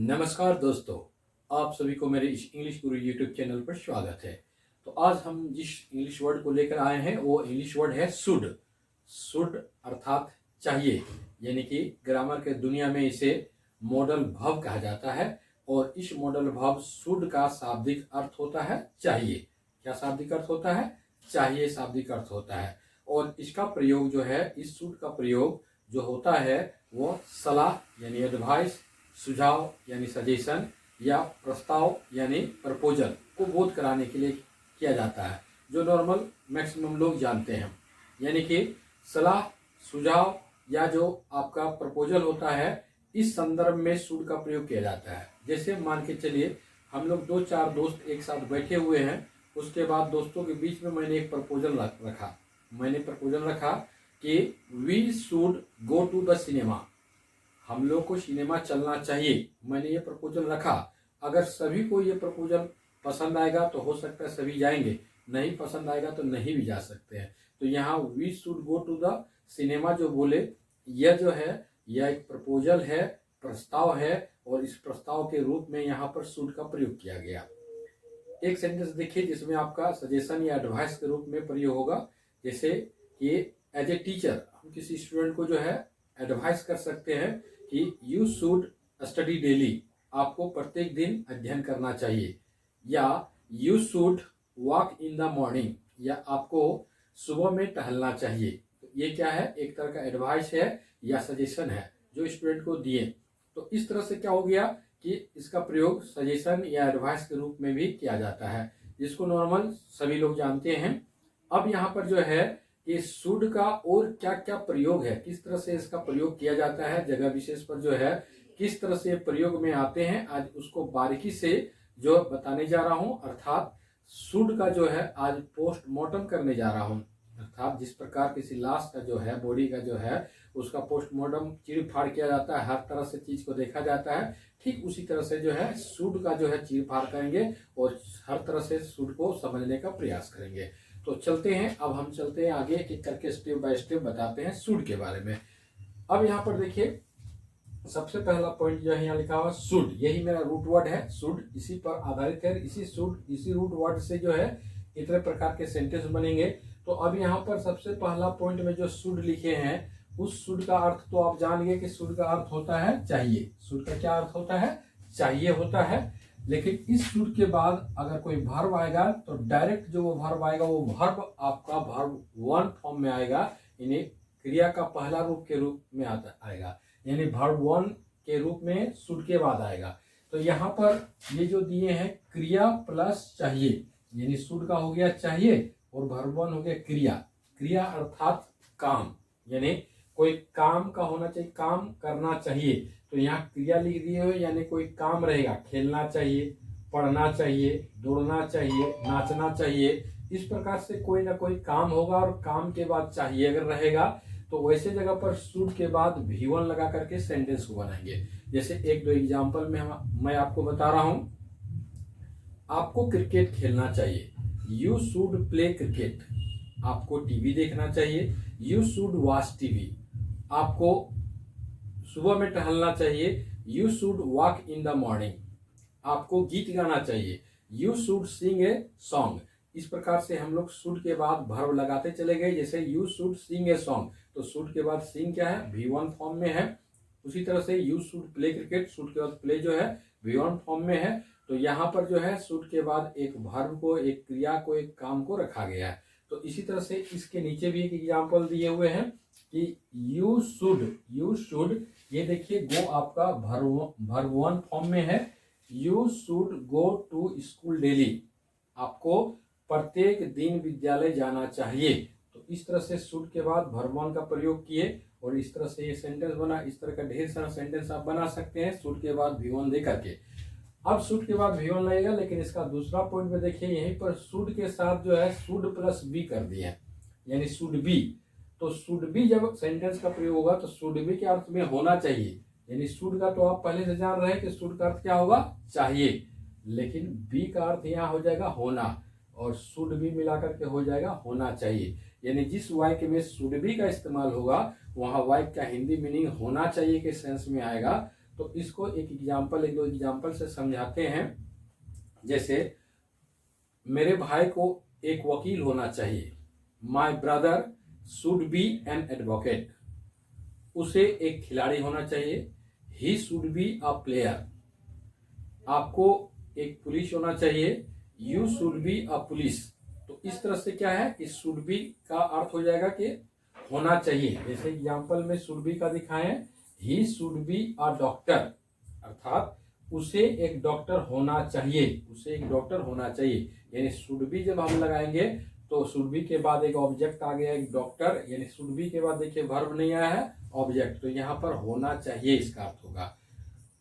नमस्कार दोस्तों, आप सभी को मेरे इस इंग्लिश गुरु यूट्यूब चैनल पर स्वागत है। तो आज हम जिस इंग्लिश वर्ड को लेकर आए हैं वो इंग्लिश वर्ड है शुड। शुड अर्थात चाहिए, यानी कि ग्रामर के दुनिया में इसे मॉडल वर्ब कहा जाता है। और इस मॉडल वर्ब शुड का शाब्दिक अर्थ होता है चाहिए। क्या शाब्दिक अर्थ होता है? चाहिए शाब्दिक अर्थ होता है। और इसका प्रयोग जो है, इस शुड का प्रयोग जो होता है वो सलाह यानी एडवाइस, सुझाव यानी सजेशन या प्रस्ताव यानी प्रपोजल को बोध कराने के लिए किया जाता है, जो नॉर्मल मैक्सिमम लोग जानते हैं। यानी कि सलाह, सुझाव या जो आपका प्रपोजल होता है, इस संदर्भ में शुड का प्रयोग किया जाता है। जैसे मान के चलिए हम लोग 2-4 दोस्त एक साथ बैठे हुए हैं, उसके बाद दोस्तों के बीच में मैंने एक प्रपोजल रखा कि we should go to the cinema, हम लोग को सिनेमा चलना चाहिए। मैंने ये प्रपोजल रखा। अगर सभी को ये प्रपोजल पसंद आएगा तो हो सकता है सभी जाएंगे, नहीं पसंद आएगा तो नहीं भी जा सकते हैं। तो यहाँ we should go to the cinema जो बोले, यह जो है यह एक प्रपोजल है, प्रस्ताव है, और इस प्रस्ताव के रूप में यहाँ पर शुड का प्रयोग किया गया। एक सेंटेंस देखिए जिसमें आपका सजेशन या एडवाइस के रूप में प्रयोग होगा। जैसे कि एज ए टीचर हम किसी स्टूडेंट को जो है एडवाइस कर सकते हैं कि यू शुड स्टडी डेली, आपको प्रत्येक दिन अध्ययन करना चाहिए। या you should walk in the morning, या आपको सुबह में टहलना चाहिए। तो ये क्या है? एक तरह का एडवाइस है या सजेशन है जो स्टूडेंट को दिए। तो इस तरह से क्या हो गया कि इसका प्रयोग सजेशन या एडवाइस के रूप में भी किया जाता है, जिसको नॉर्मल सभी लोग जानते हैं। अब यहाँ पर जो है कि शुड का और क्या क्या प्रयोग है, किस तरह से इसका प्रयोग किया जाता है, जगह विशेष पर जो है किस तरह से प्रयोग में आते हैं, आज उसको बारीकी से जो बताने जा रहा हूं। अर्थात शुड का जो है आज पोस्टमार्टम करने जा रहा हूं। अर्थात जिस प्रकार किसी लाश का जो है, बॉडी का जो है, उसका पोस्टमार्टम चीर फाड़ किया जाता है, हर तरह से चीज को देखा जाता है, ठीक उसी तरह से जो है शुड का जो है चीर फाड़ करेंगे और हर तरह से शुड को समझने का प्रयास करेंगे। तो चलते हैं, अब हम चलते हैं आगे, एक करके स्टेप बाय स्टेप बताते हैं शुड के बारे में। अब यहाँ पर देखिए सबसे पहला पॉइंट जो है यहाँ लिखा हुआ शुड, यही मेरा रूट वर्ड है। शुड इसी पर आधारित है, इसी रूट वर्ड से जो है इतने प्रकार के सेंटेंस बनेंगे। तो अब यहाँ पर सबसे पहला पॉइंट में जो शुड लिखे हैं, उस शुड का अर्थ तो आप जान गए कि शुड का अर्थ होता है चाहिए। शुड का क्या अर्थ होता है? चाहिए होता है। लेकिन इस शुड के बाद अगर कोई वर्ब आएगा तो डायरेक्ट जो वो वर्ब आएगा वो वर्ब आपका वर्ब वन फॉर्म में आएगा, यानी क्रिया का पहला रूप के रूप में आएगा, यानी वर्ब वन के रूप में शुड के बाद आएगा। तो यहाँ पर ये जो दिए हैं क्रिया प्लस चाहिए, यानी शुड का हो गया चाहिए और वर्ब वन हो गया क्रिया। क्रिया अर्थात काम, यानी कोई काम का होना चाहिए, काम करना चाहिए। तो यहाँ क्रिया लिख दिए हो, यानी कोई काम रहेगा, खेलना चाहिए, पढ़ना चाहिए, दौड़ना चाहिए, नाचना चाहिए। इस प्रकार से कोई ना कोई काम होगा और काम के बाद चाहिए अगर रहेगा तो वैसे जगह पर शुड के बाद V1 लगा करके सेंटेंस को बनाएंगे। जैसे एक दो एग्जांपल में मैं आपको बता रहा हूं। आपको क्रिकेट खेलना चाहिए, यू शुड प्ले क्रिकेट। आपको टीवी देखना चाहिए, यू शुड वॉच टीवी। आपको सुबह में टहलना चाहिए, you should walk in the morning. आपको गीत गाना चाहिए, you should Singh a song. इस प्रकार से हम लोग शुड के बाद वर्ब लगाते चले गए। जैसे you should Singh a song, तो शुड के बाद सिंग क्या है? V1 फॉर्म में है। उसी तरह से you should play cricket, should के बाद प्ले जो है V1 फॉर्म में है। तो यहाँ पर जो है शुड के बाद एक वर्ब को, एक क्रिया को, एक काम को रखा गया है। तो इसी तरह से इसके नीचे भी एक एग्जाम्पल दिए हुए हैं कि यू शुड, ये देखिए गो आपका वर्ब वन फॉर्म में है। You should go to school daily, आपको प्रत्येक दिन विद्यालय जाना चाहिए। तो इस तरह से शुड के बाद वर्ब वन का प्रयोग किए और इस तरह से ये सेंटेंस बना। इस तरह का ढेर सारा सेंटेंस आप बना सकते हैं शुड के बाद V1 दे करके। अब शुड के बाद V1 लगेगा, लेकिन इसका दूसरा पॉइंट में देखिए यहीं पर शुड के साथ जो है शुड प्लस बी कर दिया, यानी शुड बी। तो शुड बी जब सेंटेंस का प्रयोग होगा तो शुड बी के अर्थ में होना चाहिए, यानी शुड का तो आप पहले से जान रहे हैं कि शुड का अर्थ क्या होगा? चाहिए। लेकिन बी का अर्थ यहाँ हो जाएगा होना, और शुड बी मिलाकर के हो जाएगा होना चाहिए। यानी जिस वाक्य में शुड बी का इस्तेमाल होगा वहां वाक्य का हिंदी मीनिंग होना चाहिए के सेंस में आएगा। तो इसको एक दो एग्जाम्पल से समझाते हैं। जैसे मेरे भाई को एक वकील होना चाहिए। My brother should be an advocate. उसे एक खिलाड़ी होना चाहिए। He should be a player. आपको एक पुलिस होना चाहिए। You should be a police. तो इस तरह से क्या है कि शुड बी का अर्थ हो जाएगा कि होना चाहिए। जैसे एग्जाम्पल में शुड बी का दिखाएं, he should be a doctor, अर्थात उसे एक डॉक्टर होना चाहिए। उसे एक डॉक्टर होना चाहिए, यानी शुड बी जब हम लगाएंगे तो शुड बी के बाद एक ऑब्जेक्ट आ गया, एक डॉक्टर, यानी शुड बी के बाद देखिए वर्ब नहीं आया है, ऑब्जेक्ट, तो यहाँ पर होना चाहिए इसका अर्थ होगा।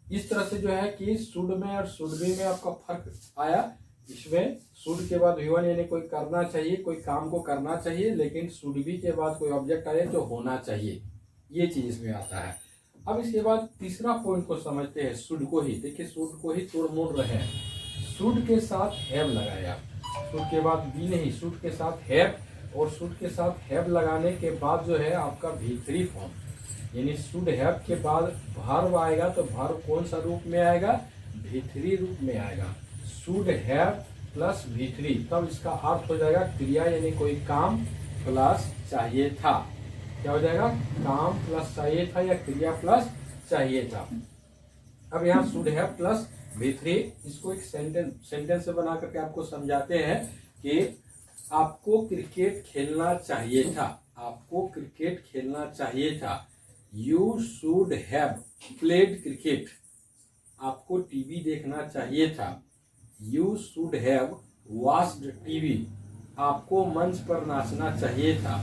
इस तरह से जो है कि शुड में और शुड बी में आपका फर्क आया। इसमें शुड के बाद V1 यानी कोई करना चाहिए, कोई काम को करना चाहिए, लेकिन शुड बी के बाद कोई ऑब्जेक्ट आए जो होना चाहिए, ये चीज इसमें आता है। अब इसके बाद तीसरा पॉइंट को समझते हैं, शुड को ही। देखिए शुड को ही तोड़ मोड़ रहे हैं। शुड के साथ हैव लगाया, शुड के बाद बी नहीं, शुड के साथ हैव, और शुड के साथ हैव लगाने के बाद जो है आपका V3 फॉर्म, यानी शुड हैव के बाद वर्ब आएगा तो वर्ब कौन सा रूप में आएगा, V3 रूप में आएगा। शुड हैव प्लस V3, तब इसका अर्थ हो जाएगा क्रिया, यानी कोई काम प्लस चाहिए था। क्या हो जाएगा, काम प्लस चाहिए था या क्रिया प्लस चाहिए था। अब यहाँ शुड हैव प्लस V3, इसको एक सेंटेंस से बना करके आपको समझाते हैं कि आपको क्रिकेट खेलना चाहिए था। आपको क्रिकेट खेलना चाहिए था। You should have played cricket. आपको टीवी देखना चाहिए था। You should have watched TV. आपको मंच पर नाचना चाहिए था।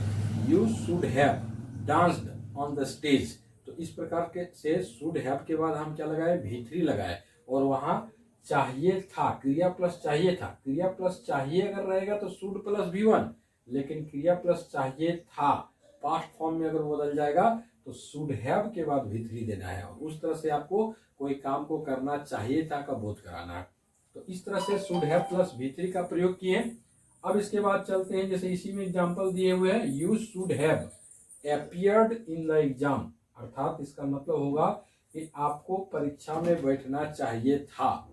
You should have danced on the stage. तो इस प्रकार के से शुड हैव के बाद हम क्या लगाए, V3 लगाए, और वहां चाहिए था, क्रिया प्लस चाहिए था। क्रिया प्लस चाहिए अगर रहेगा तो शुड प्लस V1, लेकिन क्रिया प्लस चाहिए था पास्ट फॉर्म में अगर बदल जाएगा तो शुड हैव के बाद V3 देना है, और उस तरह से आपको कोई काम को करना चाहिए था का बोध कराना है। तो इस तरह से शुड हैव प्लस V3 का प्रयोग किए। अब इसके बाद चलते हैं, जैसे इसी में एग्जाम्पल दिए हुए हैं, you should have appeared in the exam, अर्थात इसका मतलब होगा कि आपको परीक्षा में बैठना चाहिए था।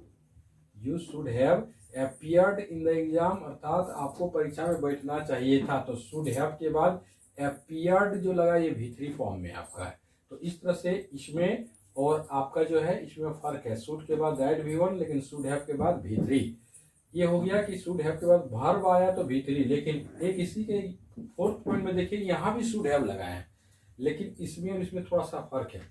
You should have appeared in the exam, अर्थात आपको परीक्षा में बैठना चाहिए था। तो शुड हैव के बाद अपीयर्ड जो लगा ये V3 फॉर्म में आपका है। तो इस तरह से इसमें और आपका जो है इसमें फर्क है। शुड के बाद डायरेक्ट V1, लेकिन शुड हैव के बाद V3। ये हो गया कि शुड हैव के बाद वर्ब आया तो V3, लेकिन एक इसी के फोर्थ पॉइंट में देखिए यहाँ भी शुड हैव लगाए हैं, लेकिन इसमें और इसमें थोड़ा सा फर्क है।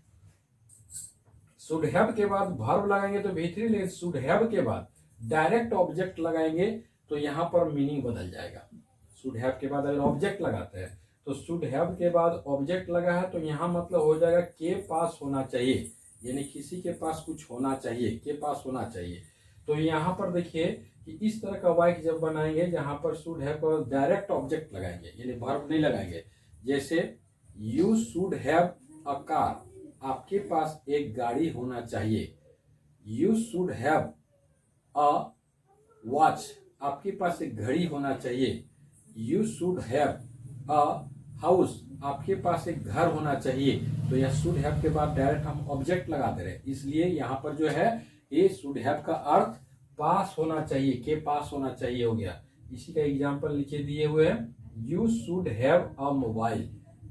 शुड हैव के बाद वर्ब लगाएंगे तो V3, लेकिन शुड हैव के बाद डायरेक्ट ऑब्जेक्ट लगाएंगे तो यहाँ पर मीनिंग बदल जाएगा। शुड हैव के बाद अगर ऑब्जेक्ट लगाते हैं तो शुड हैव के बाद ऑब्जेक्ट लगा है तो यहाँ मतलब हो जाएगा के पास होना चाहिए, यानी किसी के पास कुछ होना चाहिए, के पास होना चाहिए। तो यहाँ पर देखिए कि इस तरह का वाक्य जब बनाएंगे जहां पर शुड हैव पर डायरेक्ट ऑब्जेक्ट लगाएंगे, यानी वर्ब नहीं लगाएंगे। जैसे you should have a car, आपके पास एक गाड़ी होना चाहिए। You should have a watch, आपके पास एक घड़ी होना चाहिए। You should have a house, आपके पास एक घर होना चाहिए। तो यह शुड हैव के बाद डायरेक्ट हम ऑब्जेक्ट लगा दे रहे हैं, इसलिए यहाँ पर जो है ये शुड हैव का अर्थ पास होना चाहिए, के पास होना चाहिए हो गया। इसी का एग्जाम्पल नीचे दिए हुए हैं, you should have a mobile,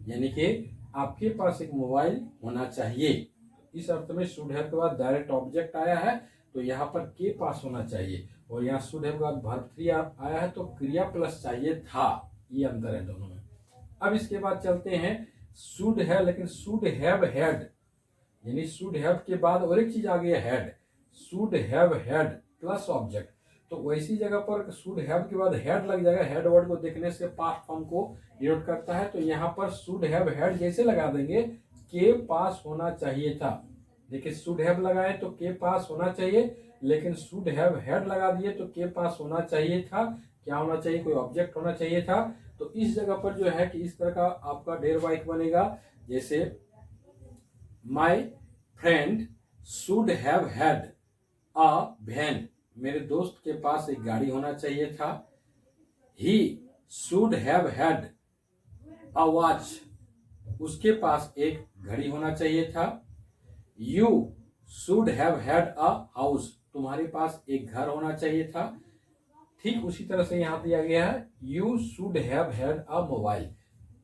यानी कि आपके पास एक मोबाइल होना चाहिए। इस अर्थ में शुड हैव के बाद डायरेक्ट ऑब्जेक्ट आया है तो यहाँ पर के पास होना चाहिए, और यहाँ शुड हैव के बाद वर्ब 3 आया है तो क्रिया प्लस चाहिए था। ये अंतर है दोनों में। अब इसके बाद चलते हैं, शुड है लेकिन शुड हैव हैड, यानी शुड हैव के बाद और एक चीज आ गई है had. Should have had plus object, तो वैसी जगह पर शुड हैव के बाद हैड लग जाएगा। हैड वर्ड को देखने से पास्ट फॉर्म को डिनोट करता है, तो यहाँ पर शुड हैव हैड जैसे लगा देंगे के पास होना चाहिए था। देखिए शुड हैव लगाए तो के पास होना चाहिए, लेकिन शुड हैव हैड लगा दिए तो के पास होना चाहिए था। क्या होना चाहिए, कोई ऑब्जेक्ट होना चाहिए था। तो इस जगह पर जो है कि इस तरह का आपका ढेर वाक्य बनेगा। जैसे my friend should have had a van, मेरे दोस्त के पास एक गाड़ी होना चाहिए था। He should have had a watch, उसके पास एक घड़ी होना चाहिए था। You should have had a house, तुम्हारे पास एक घर होना चाहिए था। ठीक उसी तरह से यहाँ दिया गया है you should have had a mobile,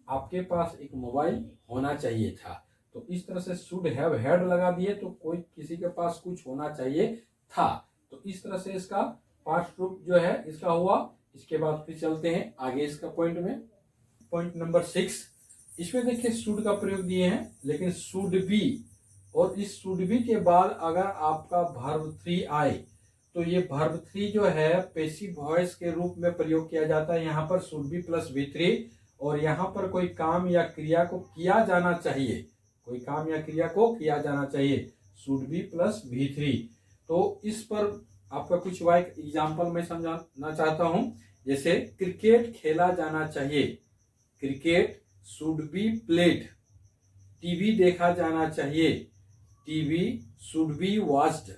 आपके पास एक मोबाइल होना चाहिए था। तो इस तरह से शुड हैव हैड लगा दिए तो कोई किसी के पास कुछ होना चाहिए था। तो इस तरह से इसका पास्ट रूप जो है इसका हुआ। इसके बाद फिर चलते हैं आगे इसका पॉइंट में। पॉइंट नंबर 6, इसमें देखिए शुड का प्रयोग दिए हैं, लेकिन शुड बी, और इस शुड बी के बाद अगर आपका वर्ब 3 आए तो ये वर्ब 3 जो है पैसिव वॉइस के रूप में प्रयोग किया जाता है। यहाँ पर शुड बी प्लस V3, और यहाँ पर कोई काम या क्रिया को किया जाना चाहिए, कोई काम या क्रिया को किया जाना चाहिए, शुड बी प्लस V3। तो इस पर आपका कुछ वाइक एग्जाम्पल मैं समझाना चाहता हूं। जैसे क्रिकेट खेला जाना चाहिए, cricket should be played. TV देखा जाना चाहिए, टीवी शुड बी वॉच्ड।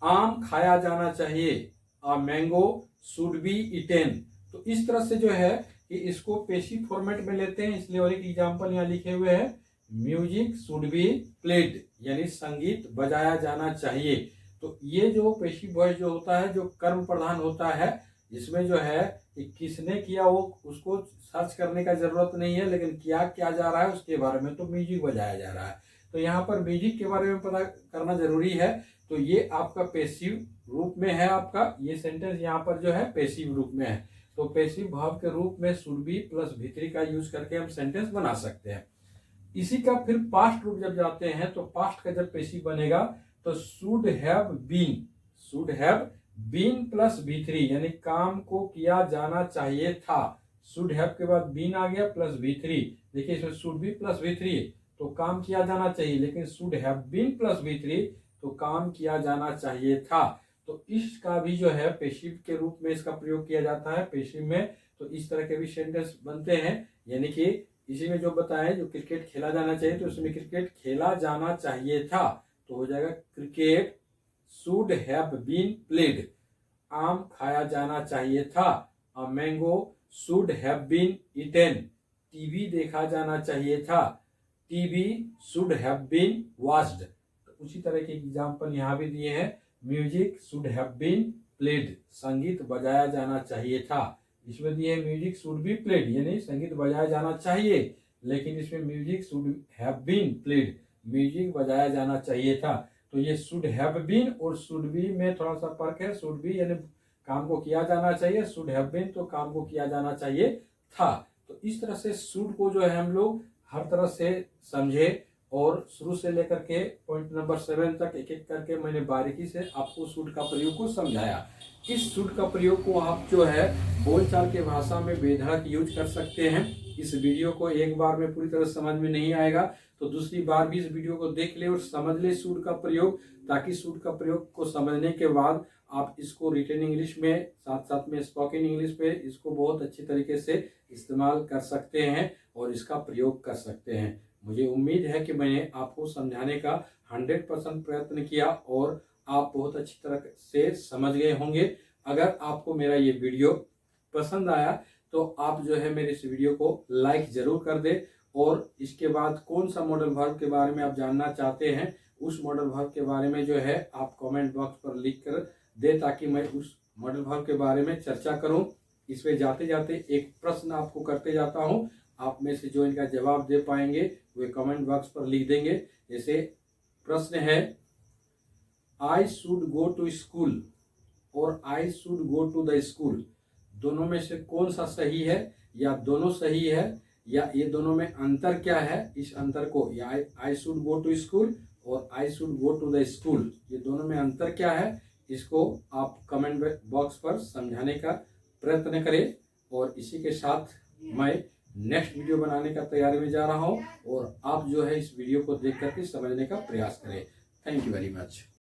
आम खाया जाना चाहिए, अ मैंगो शुड बी ईटेन। तो इस तरह से जो है कि इसको पैसिव फॉर्मेट में लेते हैं, इसलिए और एक एग्जाम्पल यहाँ लिखे हुए हैं, म्यूजिक शुड बी प्लेड, यानी संगीत बजाया जाना चाहिए। तो ये जो पैसिव वॉइस जो होता है, जो कर्म प्रधान होता है, इसमें जो है कि किसने किया वो उसको सर्च करने का जरूरत नहीं है, लेकिन क्या जा रहा है उसके बारे में तो म्यूजिक बजाया जा रहा है। तो यहाँ पर म्यूजिक के बारे में पता करना जरूरी है। तो ये आपका पैसिव रूप में है, आपका ये सेंटेंस यहाँ पर जो है पैसिव रूप में है। तो पैसिव भाव के रूप में शुड बी प्लस V3 का यूज करके हम सेंटेंस बना सकते हैं। इसी का फिर पास्ट रूप जब जाते हैं तो पास्ट का जब पैसिव बनेगा तो should have been, should have been plus V3, यानी काम को किया जाना चाहिए था। शुड हैव के बाद बीन आ गया प्लस V3। देखिए इसमें शुड बी प्लस V3 तो काम किया जाना चाहिए, लेकिन should have been plus V3 तो काम किया जाना चाहिए था। तो इसका भी जो है पैसिव के रूप में इसका प्रयोग किया जाता है पैसिव में। तो इस तरह के भी सेंटेंस बनते हैं, यानी कि इसी में जो बताया जो क्रिकेट खेला जाना चाहिए तो उसमें क्रिकेट खेला जाना चाहिए था, तो हो जाएगा cricket should have been played. आम खाया जाना चाहिए था, a mango should have been eaten. TV देखा जाना चाहिए था, TV should have been watched. उसी तरह के एग्जाम्पल यहाँ भी दिए हैं, music should have been played, संगीत बजाया जाना चाहिए था। इसमें दिए म्यूजिक शुड बी प्लेड, यानी संगीत बजाया जाना चाहिए, लेकिन इसमें music should have been played, music बजाया जाना चाहिए था। तो ये शुड हैव बीन और शुड बी में थोड़ा सा फर्क है। शुड बी यानी काम को किया जाना चाहिए, शुड हैव बीन तो काम को किया जाना चाहिए था। तो इस तरह से शुड को जो है हम लोग हर तरह से समझे, और शुरू से लेकर के पॉइंट नंबर 7 तक एक एक करके मैंने बारीकी से आपको शुड का प्रयोग को समझाया। इस शुड का प्रयोग को आप जो है बोलचाल के भाषा में बेधड़क यूज कर सकते हैं। इस वीडियो को एक बार में पूरी तरह समझ में नहीं आएगा तो दूसरी बार भी इस वीडियो को देख ले और समझ ले शुड का प्रयोग, ताकि शुड का प्रयोग को समझने के बाद आप इसको रिटन इंग्लिश में साथ साथ में स्पोकन इंग्लिश पे इसको बहुत अच्छी तरीके से इस्तेमाल कर सकते हैं और इसका प्रयोग कर सकते हैं। मुझे उम्मीद है कि मैंने आपको समझाने का 100% प्रयत्न किया और आप बहुत अच्छी तरह से समझ गए होंगे। अगर आपको मेरा ये वीडियो पसंद आया तो आप जो है मेरे इस वीडियो को लाइक जरूर कर दे, और इसके बाद कौन सा मॉडल वर्ब के बारे में आप जानना चाहते हैं उस मॉडल वर्ब के बारे में जो है आप कमेंट बॉक्स पर लिख कर दे, ताकि मैं उस मॉडल वर्ब के बारे में चर्चा करूं। इस पे जाते जाते एक प्रश्न आपको करते जाता हूं, आप में से जो इनका जवाब दे पाएंगे वे कमेंट बॉक्स पर लिख देंगे। जैसे प्रश्न है, I should go to school और I should go to the school, दोनों में से कौन सा सही है, या दोनों सही है, या ये दोनों में अंतर क्या है, इस अंतर को, या I should go to school और I should go to the school, ये दोनों में अंतर क्या है, इसको आप कमेंट बॉक्स पर समझाने का प्रयत्न करें। और इसी के साथ मैं नेक्स्ट वीडियो बनाने का तैयारी में जा रहा हूं, और आप जो है इस वीडियो को देख करके समझने का प्रयास करें। Thank you very much.